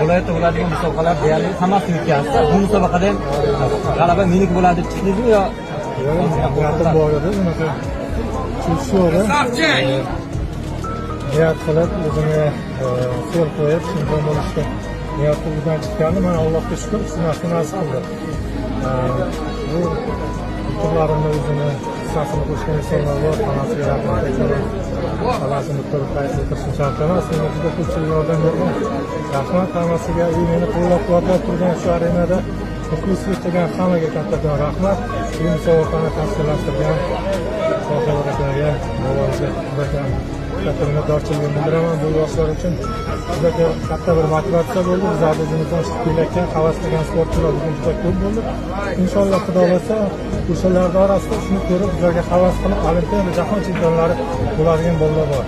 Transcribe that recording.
viloyatda bo'ladigan musobaqalar deyarli hammasini o'tkazdi. Bu musobaqada ham g'alaba meniki bo'ladi deb chiqdingizmi yo? Niyatim bor edi, unaqa chekishib niyat qilib o'zini qo'l qo'yib chempion bo'lishga niyat qilgan chiqqandi. Mana Allohga shukur, shu narsa nasib qildi. Bu turlarimda o'zini hissasini qo'shgan insonlar bor, tanasiga rahmat aytaman. Talasini ko'rib qaytib shart emas, menga juda ko'pchilik yordam bergan. Rahmat hammasiga, meni qo'llab-quvvatlab turgan shu arenada muxlislik qilgan hammaga kattakon rahmat. Bu musobaqani tashkillashtirgan soha aka, bobomga katta minnatdorchiligimni bildiraman. Bu yoshlar uchun juda katta bir motivatsiya bo'ldi. Bizlar o'zimizdan chiqib kelayotgan, havas qilgan sportchilar bugun juda ko'p bo'ldi. Inshaalloh Xudo xohlasa o'shalarning orasida shuni ko'rib bizlarga havas qilib, Olimpiada jahon chempionlari bo'ladigan bolalar bor.